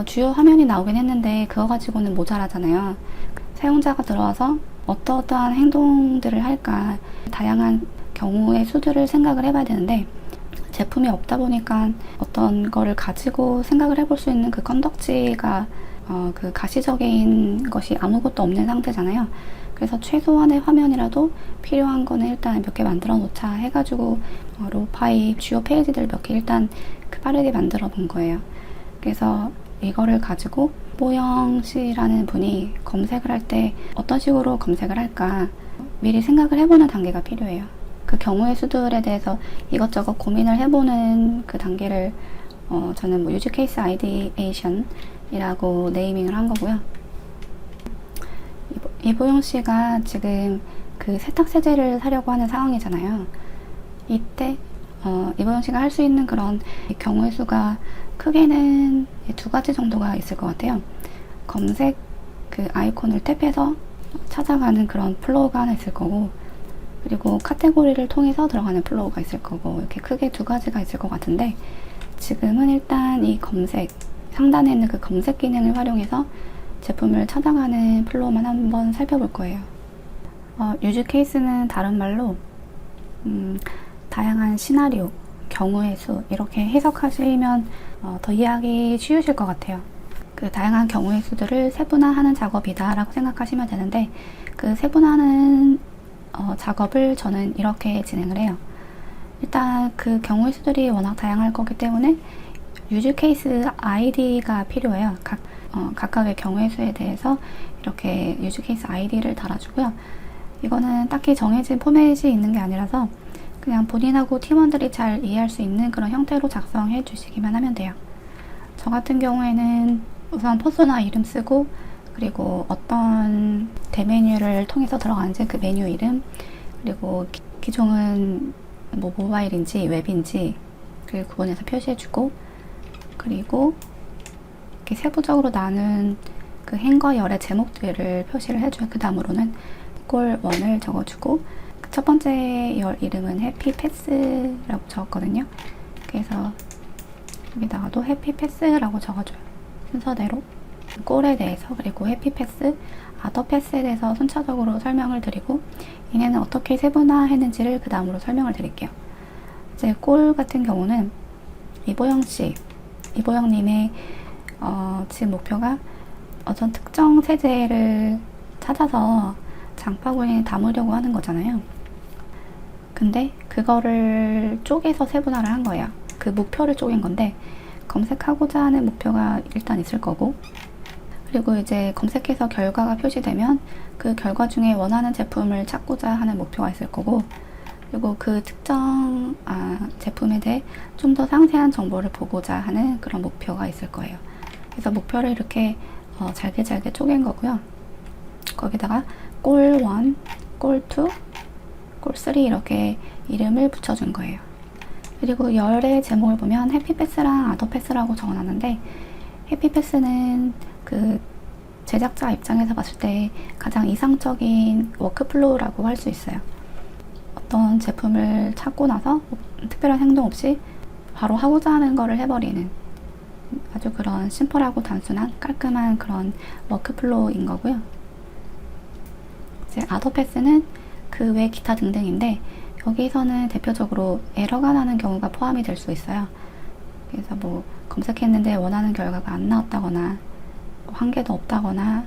주요 화면이 나오긴 했는데 그거 가지고는 모자라잖아요. 사용자가 들어와서 어떠한 행동들을 할까, 다양한 경우의 수들을 생각을 해봐야 되는데, 제품이 없다 보니까 어떤 거를 가지고 생각을 해볼 수 있는 그 건덕지가 그 가시적인 것이 아무것도 없는 상태잖아요. 그래서 최소한의 화면이라도 필요한 거는 일단 몇 개 만들어 놓자 해가지고 로파이 주요 페이지들 몇 개 일단 빠르게 만들어 본 거예요. 그래서 이거를 가지고 이보영 씨라는 분이 검색을 할 때 어떤 식으로 검색을 할까 미리 생각을 해보는 단계가 필요해요. 그 경우의 수들에 대해서 이것저것 고민을 해보는 그 단계를 저는 뭐 유즈 케이스 아이디에이션이라고 네이밍을 한 거고요. 이보영 씨가 지금 그 세탁세제를 사려고 하는 상황이잖아요. 이때 이보영 씨가 할 수 있는 그런 경우의 수가 크게는 두 가지 정도가 있을 것 같아요. 검색 그 아이콘을 탭해서 찾아가는 그런 플로우가 하나 있을 거고, 그리고 카테고리를 통해서 들어가는 플로우가 있을 거고, 이렇게 크게 두 가지가 있을 것 같은데, 지금은 일단 이 검색, 상단에 있는 그 검색 기능을 활용해서 제품을 찾아가는 플로우만 한번 살펴볼 거예요. 유즈 케이스는 다른 말로 다양한 시나리오, 경우의 수 이렇게 해석하시면 더 이해하기 쉬우실 것 같아요. 그 다양한 경우의 수들을 세분화하는 작업이다 라고 생각하시면 되는데, 그 세분화하는 작업을 저는 이렇게 진행을 해요. 일단 그 경우의 수들이 워낙 다양할 거기 때문에 유즈 케이스 아이디가 필요해요. 각각의 경우의 수에 대해서 이렇게 유즈 케이스 아이디를 달아주고요. 이거는 딱히 정해진 포맷이 있는 게 아니라서 그냥 본인하고 팀원들이 잘 이해할 수 있는 그런 형태로 작성해 주시기만 하면 돼요. 저 같은 경우에는 우선 퍼소나 이름 쓰고, 그리고 어떤 대메뉴를 통해서 들어가는지 그 메뉴 이름, 그리고 기종은 뭐 모바일인지 웹인지 그 구분해서 표시해주고, 그리고 이렇게 세부적으로 나눈 그 행과 열의 제목들을 표시를 해줘요. 그 다음으로는 골 1을 적어주고, 첫 번째 열 이름은 해피패스라고 적었거든요. 그래서 여기다가도 해피패스라고 적어줘요. 순서대로 골에 대해서, 그리고 해피패스, 아더패스에 대해서 순차적으로 설명을 드리고, 얘네는 어떻게 세분화했는지를 그 다음으로 설명을 드릴게요. 이제 골 같은 경우는 이보영님의 지금 목표가 어떤 특정 세제를 찾아서 장바구니에 담으려고 하는 거잖아요. 근데 그거를 쪼개서 세분화를 한 거예요. 그 목표를 쪼갠 건데, 검색하고자 하는 목표가 일단 있을 거고, 그리고 이제 검색해서 결과가 표시되면 그 결과 중에 원하는 제품을 찾고자 하는 목표가 있을 거고, 그리고 그 특정 제품에 대해 좀 더 상세한 정보를 보고자 하는 그런 목표가 있을 거예요. 그래서 목표를 이렇게 잘게 쪼갠 거고요. 거기다가 골 1, 골 2, 골 3 이렇게 이름을 붙여준 거예요. 그리고 열의 제목을 보면 해피패스랑 아더패스라고 적어놨는데, 해피패스는 그 제작자 입장에서 봤을 때 가장 이상적인 워크플로우라고 할 수 있어요. 어떤 제품을 찾고 나서 특별한 행동 없이 바로 하고자 하는 거를 해버리는 아주 그런 심플하고 단순한 깔끔한 그런 워크플로우인 거고요. 이제 아더패스는 그 외 기타 등등인데, 여기서는 대표적으로 에러가 나는 경우가 포함이 될 수 있어요. 그래서 뭐 검색했는데 원하는 결과가 안 나왔다거나, 한 개도 없다거나,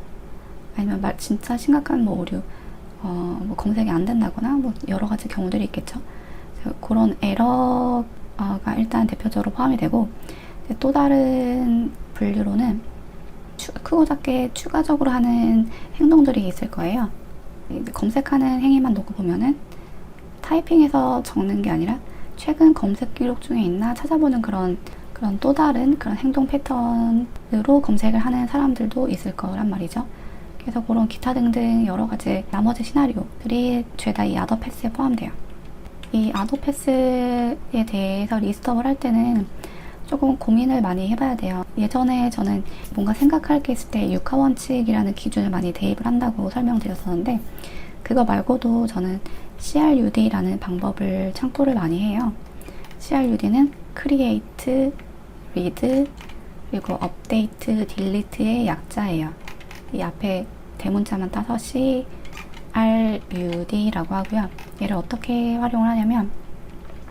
아니면 진짜 심각한 뭐 오류, 뭐 검색이 안 된다거나, 뭐 여러 가지 경우들이 있겠죠. 그런 에러가 일단 대표적으로 포함이 되고, 또 다른 분류로는 크고 작게 추가적으로 하는 행동들이 있을 거예요. 검색하는 행위만 놓고 보면은 타이핑해서 적는 게 아니라 최근 검색 기록 중에 있나 찾아보는 그런 또 다른 그런 행동 패턴으로 검색을 하는 사람들도 있을 거란 말이죠. 그래서 그런 기타 등등 여러 가지 나머지 시나리오들이 죄다 이 아더패스에 포함돼요. 이 아더패스에 대해서 리스트업을 할 때는 조금 고민을 많이 해봐야 돼요. 예전에 저는 뭔가 생각할 게 있을 때 육하 원칙이라는 기준을 많이 대입을 한다고 설명드렸었는데, 그거 말고도 저는 CRUD라는 방법을 창구를 많이 해요. CRUD는 Create, Read, 그리고 업데이트, 딜리트의 약자예요. 이 앞에 대문자만 따서 CRUD라고 하고요. 얘를 어떻게 활용을 하냐면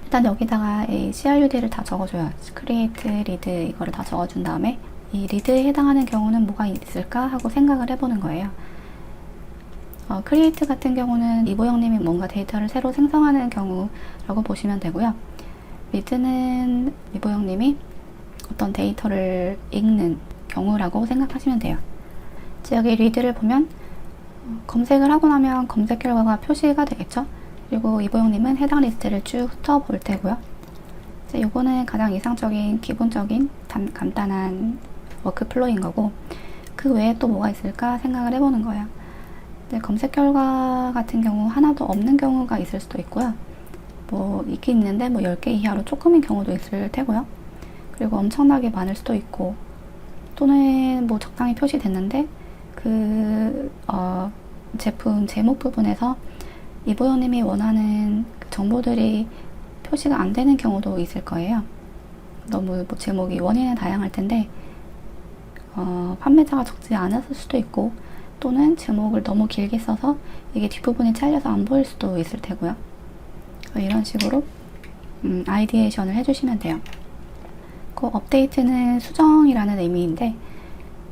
일단 여기다가 이 CRUD를 다 적어줘요. create, read 이거를 다 적어준 다음에 이 read에 해당하는 경우는 뭐가 있을까 하고 생각을 해보는 거예요. create 같은 경우는 이보영님이 뭔가 데이터를 새로 생성하는 경우라고 보시면 되고요. read는 이보영님이 어떤 데이터를 읽는 경우라고 생각하시면 돼요. 여기 read를 보면 검색을 하고 나면 검색 결과가 표시가 되겠죠. 그리고 이보영님은 해당 리스트를 쭉 훑어볼 테고요. 요거는 가장 이상적인 기본적인 간단한 워크플로우인 거고, 그 외에 또 뭐가 있을까 생각을 해보는 거예요. 검색 결과 같은 경우 하나도 없는 경우가 있을 수도 있고요. 뭐 있긴 있는데 뭐 10개 이하로 조금인 경우도 있을 테고요. 그리고 엄청나게 많을 수도 있고, 또는 뭐 적당히 표시됐는데 제품 제목 부분에서 이보영님이 원하는 그 정보들이 표시가 안 되는 경우도 있을 거예요. 너무 뭐 제목이 원인은 다양할 텐데 판매자가 적지 않았을 수도 있고, 또는 제목을 너무 길게 써서 이게 뒷부분이 잘려서 안 보일 수도 있을 테고요. 이런 식으로 아이디에이션을 해주시면 돼요. 그 업데이트는 수정이라는 의미인데,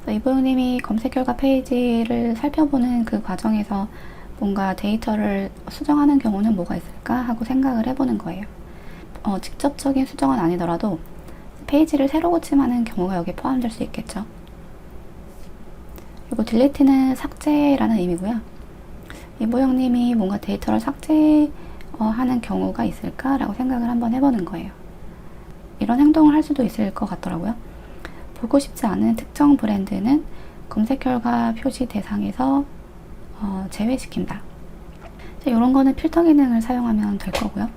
이보영님이 검색 결과 페이지를 살펴보는 그 과정에서 뭔가 데이터를 수정하는 경우는 뭐가 있을까 하고 생각을 해보는 거예요. 직접적인 수정은 아니더라도 페이지를 새로 고침하는 경우가 여기에 포함될 수 있겠죠. 그리고 딜리트는 삭제라는 의미고요. 이보영님이 뭔가 데이터를 삭제하는 경우가 있을까라고 생각을 한번 해보는 거예요. 이런 행동을 할 수도 있을 것 같더라고요. 보고 싶지 않은 특정 브랜드는 검색 결과 표시 대상에서 제외시킨다. 이런 거는 필터 기능을 사용하면 될 거고요.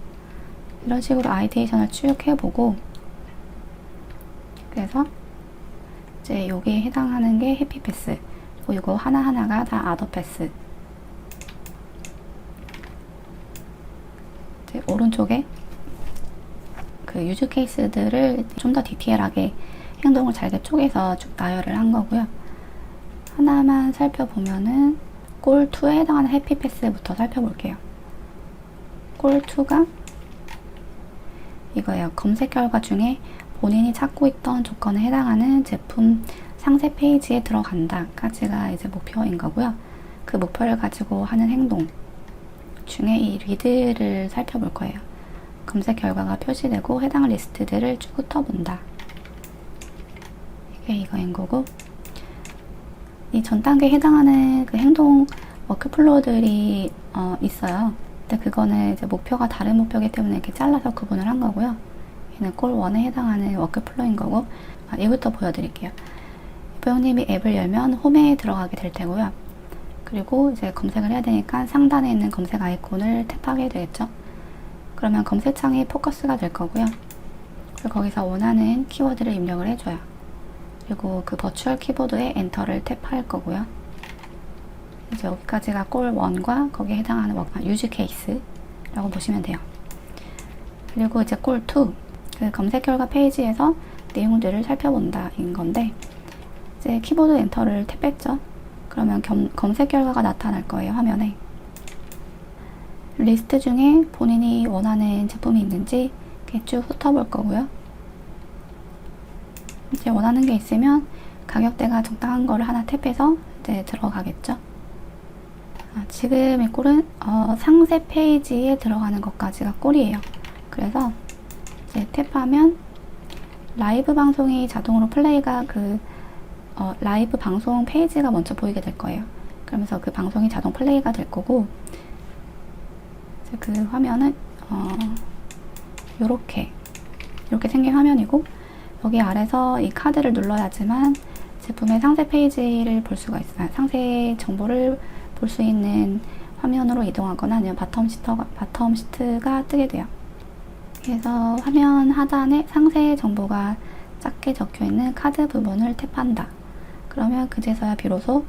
이런 식으로 아이디에이션을 쭉 해보고, 그래서 이제 여기에 해당하는 게 해피패스, 그리고 이거 하나하나가 다 아더패스. 오른쪽에 그 유즈 케이스들을 좀 더 디테일하게 행동을 잘게 쪼개서 쭉 나열을 한 거고요. 하나만 살펴보면은 꼴2에 해당하는 해피패스부터 살펴볼게요. 꼴2가 이거예요. 검색 결과 중에 본인이 찾고 있던 조건에 해당하는 제품 상세 페이지에 들어간다 까지가 이제 목표인 거고요. 그 목표를 가지고 하는 행동 중에 이 리드를 살펴볼 거예요. 검색 결과가 표시되고 해당 리스트들을 쭉 훑어본다. 이게 이거인 거고, 이 전 단계에 해당하는 그 행동 워크플로우들이 있어요. 근데 그거는 이제 목표가 다른 목표이기 때문에 이렇게 잘라서 구분을 한 거고요. 얘는 꼴 1에 해당하는 워크플로우인 거고, 얘부터 보여드릴게요. 이보영님이 앱을 열면 홈에 들어가게 될 테고요. 그리고 이제 검색을 해야 되니까 상단에 있는 검색 아이콘을 탭하게 되겠죠. 그러면 검색창이 포커스가 될 거고요. 그리고 거기서 원하는 키워드를 입력을 해줘요. 그리고 그 버추얼 키보드에 엔터를 탭할 거고요. 이제 여기까지가 꼴 1과 거기에 해당하는 유즈 케이스라고 보시면 돼요. 그리고 이제 꼴 2, 그 검색 결과 페이지에서 내용들을 살펴본다 인 건데, 이제 키보드 엔터를 탭했죠. 그러면 검색 결과가 나타날 거예요, 화면에. 리스트 중에 본인이 원하는 제품이 있는지 이렇게 쭉 훑어볼 거고요. 이제 원하는 게 있으면 가격대가 적당한 거를 하나 탭해서 이제 들어가겠죠. 지금 이 꼴은 상세 페이지에 들어가는 것까지가 꼴이에요. 그래서 이제 탭하면 라이브 방송이 자동으로 플레이가 라이브 방송 페이지가 먼저 보이게 될 거예요. 그러면서 그 방송이 자동 플레이가 될 거고, 이제 그 화면은 이렇게 생긴 화면이고, 여기 아래서 이 카드를 눌러야지만 제품의 상세 페이지를 볼 수가 있어요. 상세 정보를 볼 수 있는 화면으로 이동하거나 아니면 바텀 시트가 뜨게 돼요. 그래서 화면 하단에 상세 정보가 작게 적혀 있는 카드 부분을 탭한다. 그러면 그제서야 비로소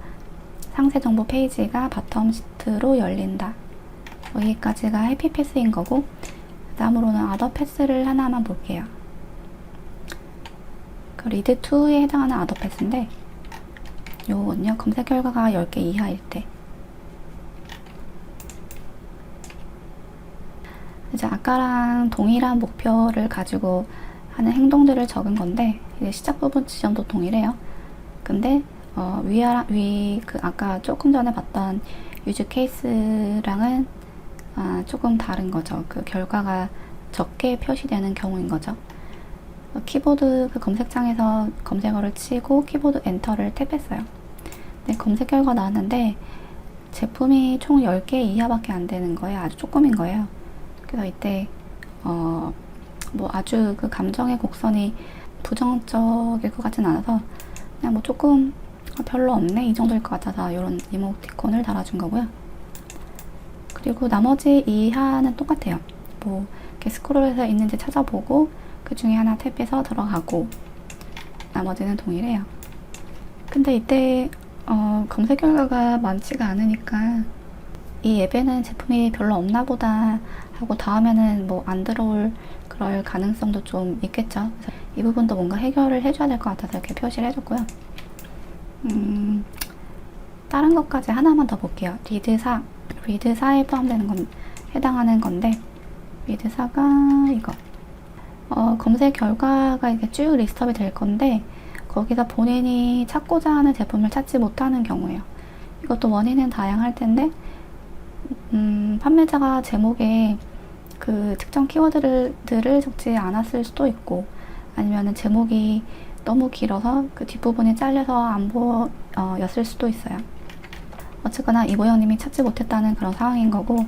상세 정보 페이지가 바텀 시트로 열린다. 여기까지가 해피 패스인 거고, 다음으로는 아더 패스를 하나만 볼게요. 그 리드2에 해당하는 아더패스인데, 요거는요, 검색 결과가 10개 이하일 때. 이제 아까랑 동일한 목표를 가지고 하는 행동들을 적은 건데, 이제 시작 부분 지점도 동일해요. 근데, 아까 조금 전에 봤던 유즈 케이스랑은 조금 다른 거죠. 그 결과가 적게 표시되는 경우인 거죠. 키보드 그 검색창에서 검색어를 치고 키보드 엔터를 탭했어요. 네, 검색 결과 나왔는데 제품이 총 10개 이하밖에 안 되는 거예요. 아주 조금인 거예요. 그래서 이때 뭐 아주 그 감정의 곡선이 부정적일 것 같진 않아서 그냥 뭐 조금 별로 없네 이 정도일 것 같아서 이런 이모티콘을 달아준 거고요. 그리고 나머지 이하는 똑같아요. 뭐 이렇게 스크롤해서 있는지 찾아보고 그 중에 하나 탭해서 들어가고 나머지는 동일해요. 근데 이때 검색 결과가 많지가 않으니까 이 앱에는 제품이 별로 없나 보다 하고 다음에는 뭐 안 들어올 그럴 가능성도 좀 있겠죠. 그래서 이 부분도 뭔가 해결을 해줘야 될 것 같아서 이렇게 표시를 해줬고요. 다른 것까지 하나만 더 볼게요. 리드4에 포함되는 건 해당하는 건데 리드4가 이거 검색 결과가 이렇게 쭉 리스트업이 될 건데 거기서 본인이 찾고자 하는 제품을 찾지 못하는 경우예요. 이것도 원인은 다양할 텐데 판매자가 제목에 그 특정 키워드들을 적지 않았을 수도 있고 아니면은 제목이 너무 길어서 그 뒷부분이 잘려서 안 보였을 수도 있어요. 어쨌거나 이보영님이 찾지 못했다는 그런 상황인 거고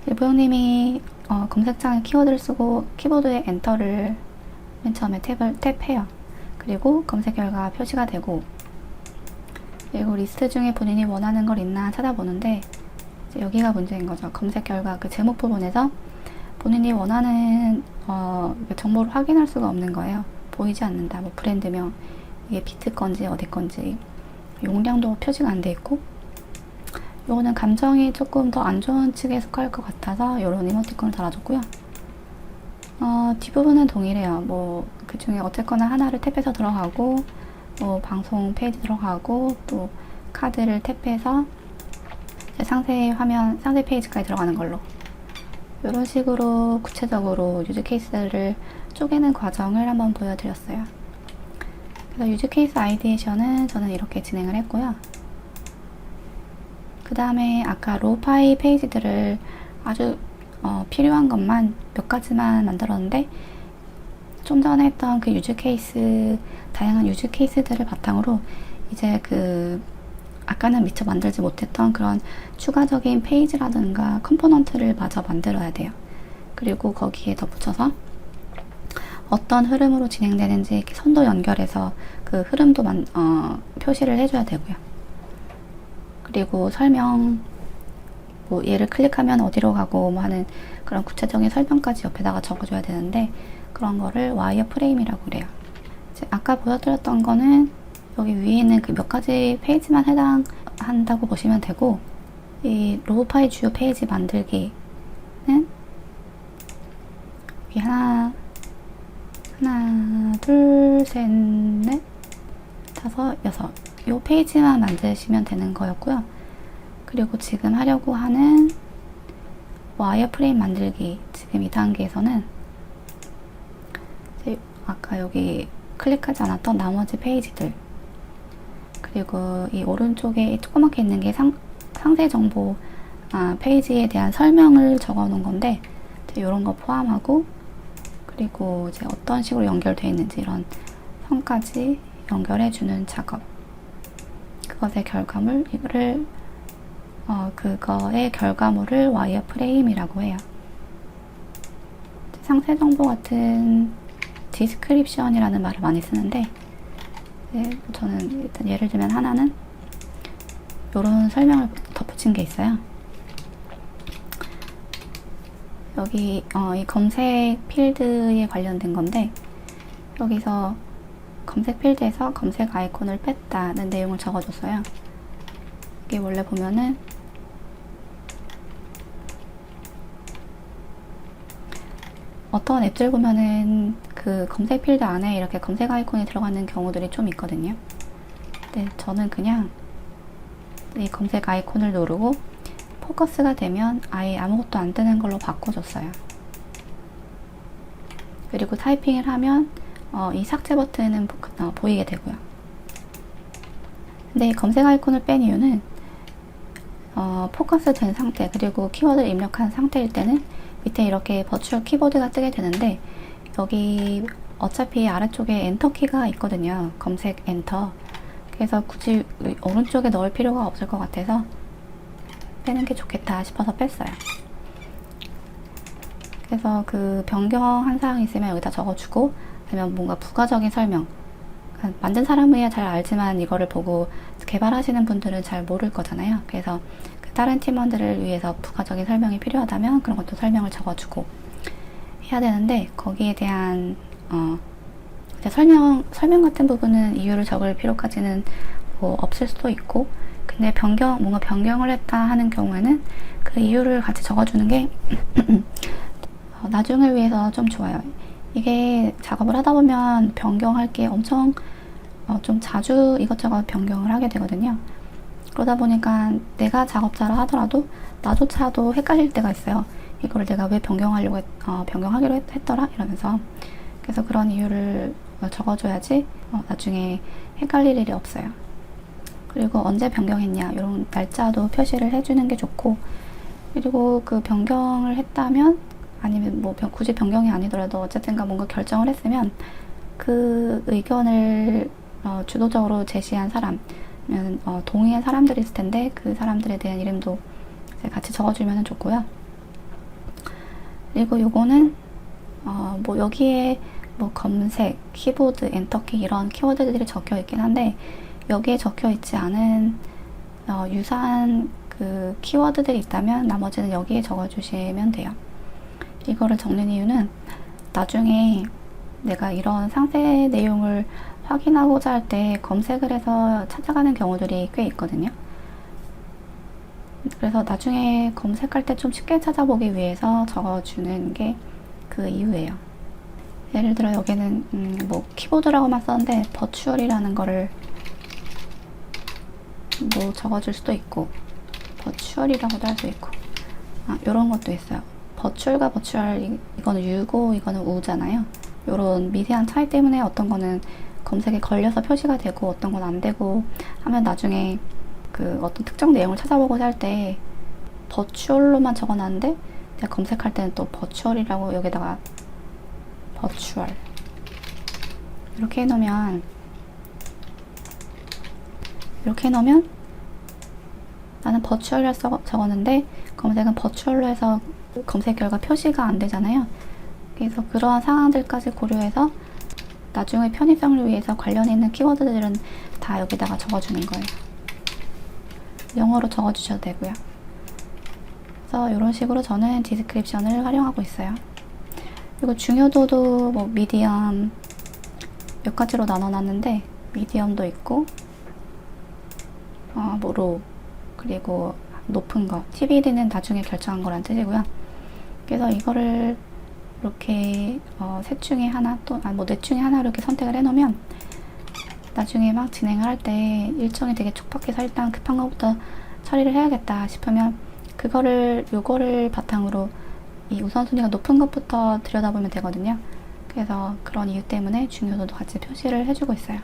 이보영님이 검색창에 키워드를 쓰고 키보드에 엔터를 맨 처음에 탭해요. 그리고 검색 결과 표시가 되고 그리고 리스트 중에 본인이 원하는 걸 있나 찾아보는데 이제 여기가 문제인 거죠. 검색 결과 그 제목 부분에서 본인이 원하는 정보를 확인할 수가 없는 거예요. 보이지 않는다. 뭐 브랜드명, 이게 비트 건지 어디 건지 용량도 표시가 안 돼 있고 요거는 감정이 조금 더 안 좋은 측에 속할 것 같아서 요런 이모티콘을 달아줬고요. 뒷부분은 동일해요. 뭐 그 중에 어쨌거나 하나를 탭해서 들어가고 뭐 방송 페이지 들어가고 또 카드를 탭해서 상세 화면, 상세 페이지까지 들어가는 걸로 이런 식으로 구체적으로 유즈 케이스를 쪼개는 과정을 한번 보여드렸어요. 그래서 유즈 케이스 아이디에이션은 저는 이렇게 진행을 했고요. 그 다음에 아까 로우파이 페이지들을 아주 필요한 것만 몇 가지만 만들었는데 좀 전에 했던 그 유즈 케이스, 다양한 유즈 케이스들을 바탕으로 이제 그 아까는 미처 만들지 못했던 그런 추가적인 페이지라든가 컴포넌트를 마저 만들어야 돼요. 그리고 거기에 덧붙여서 어떤 흐름으로 진행되는지 이렇게 선도 연결해서 그 흐름도 표시를 해줘야 되고요. 그리고 설명, 뭐 얘를 클릭하면 어디로 가고 뭐 하는 그런 구체적인 설명까지 옆에다가 적어줘야 되는데 그런 거를 와이어 프레임이라고 그래요. 이제 아까 보여드렸던 거는 여기 위에 있는 그 몇 가지 페이지만 해당한다고 보시면 되고 이 로우파이 주요 페이지 만들기는 여기 하나, 둘, 셋, 넷, 다섯, 여섯 요 페이지만 만드시면 되는 거였고요. 그리고 지금 하려고 하는 와이어프레임 만들기 지금 이 단계에서는 아까 여기 클릭하지 않았던 나머지 페이지들 그리고 이 오른쪽에 조그맣게 있는 게 상세 정보 페이지에 대한 설명을 적어 놓은 건데 이런 거 포함하고 그리고 이제 어떤 식으로 연결되어 있는지 이런 선까지 연결해 주는 작업 그것의 결과물을 와이어 프레임이라고 해요. 상세 정보 같은 디스크립션이라는 말을 많이 쓰는데 저는 일단 예를 들면 하나는 이런 설명을 덧붙인 게 있어요. 여기 이 검색 필드에 관련된 건데 여기서 검색 필드에서 검색 아이콘을 뺐다는 내용을 적어줬어요. 이게 원래 보면은 어떤 앱들 보면은 그 검색 필드 안에 이렇게 검색 아이콘이 들어가는 경우들이 좀 있거든요. 근데 저는 그냥 이 검색 아이콘을 누르고 포커스가 되면 아예 아무것도 안 뜨는 걸로 바꿔줬어요. 그리고 타이핑을 하면 이 삭제 버튼은 보이게 되고요. 근데 이 검색 아이콘을 뺀 이유는 포커스 된 상태 그리고 키워드를 입력한 상태일 때는 밑에 이렇게 버추얼 키보드가 뜨게 되는데 여기 어차피 아래쪽에 엔터키가 있거든요. 검색 엔터. 그래서 굳이 오른쪽에 넣을 필요가 없을 것 같아서 빼는 게 좋겠다 싶어서 뺐어요. 그래서 그 변경한 사항이 있으면 여기다 적어주고 아니면 뭔가 부가적인 설명, 만든 사람이야 잘 알지만 이거를 보고 개발하시는 분들은 잘 모를 거잖아요. 그래서 그 다른 팀원들을 위해서 부가적인 설명이 필요하다면 그런 것도 설명을 적어주고 해야 되는데 거기에 대한 설명 같은 부분은 이유를 적을 필요까지는 뭐 없을 수도 있고, 근데 뭔가 변경을 했다 하는 경우에는 그 이유를 같이 적어주는 게 나중을 위해서 좀 좋아요. 이게 작업을 하다 보면 변경할 게 엄청 좀 자주 이것저것 변경을 하게 되거든요. 그러다 보니까 내가 작업자라 하더라도 나조차도 헷갈릴 때가 있어요. 이거를 내가 왜 변경하기로 했더라? 이러면서. 그래서 그런 이유를 적어줘야지 나중에 헷갈릴 일이 없어요. 그리고 언제 변경했냐 이런 날짜도 표시를 해주는 게 좋고, 그리고 그 변경을 했다면 아니면 뭐 굳이 변경이 아니더라도 어쨌든가 뭔가 결정을 했으면 그 의견을 주도적으로 제시한 사람, 동의한 사람들이 있을 텐데 그 사람들에 대한 이름도 같이 적어주면 좋고요. 그리고 요거는 뭐 여기에 뭐 검색, 키보드, 엔터키 이런 키워드들이 적혀 있긴 한데 여기에 적혀 있지 않은 유사한 그 키워드들이 있다면 나머지는 여기에 적어주시면 돼요. 이거를 적는 이유는 나중에 내가 이런 상세 내용을 확인하고자 할 때 검색을 해서 찾아가는 경우들이 꽤 있거든요. 그래서 나중에 검색할 때 좀 쉽게 찾아보기 위해서 적어주는 게 그 이유예요. 예를 들어 여기는 뭐 키보드라고만 썼는데 버추얼이라는 거를 뭐 적어줄 수도 있고 버추얼이라고도 할 수 있고 요런 것도 있어요. 버추얼과 버추얼 이거는 U고 이거는 U잖아요. 요런 미세한 차이 때문에 어떤 거는 검색에 걸려서 표시가 되고 어떤 건 안 되고 하면 나중에 그 어떤 특정 내용을 찾아보고자 할 때 버추얼로만 적어놨는데 내가 검색할 때는 또 버추얼이라고 여기다가 버추얼 이렇게 해놓으면 나는 버추얼이라 적었는데 검색은 버추얼로 해서 검색 결과 표시가 안 되잖아요. 그래서 그러한 상황들까지 고려해서 나중에 편의성을 위해서 관련 있는 키워드들은 다 여기다가 적어주는 거예요. 영어로 적어주셔도 되고요. 그래서 이런 식으로 저는 디스크립션을 활용하고 있어요. 그리고 중요도도 뭐 미디엄 몇 가지로 나눠놨는데 미디엄도 있고 뭐 로우 그리고 높은 거 TBD는 나중에 결정한 거란 뜻이고요. 그래서 이거를 이렇게 셋 중에 하나 넷 중에 하나 이렇게 선택을 해놓으면 나중에 막 진행을 할 때 일정이 되게 촉박해서 일단 급한 것부터 처리를 해야겠다 싶으면 요거를 바탕으로 이 우선순위가 높은 것부터 들여다보면 되거든요. 그래서 그런 이유 때문에 중요도도 같이 표시를 해주고 있어요.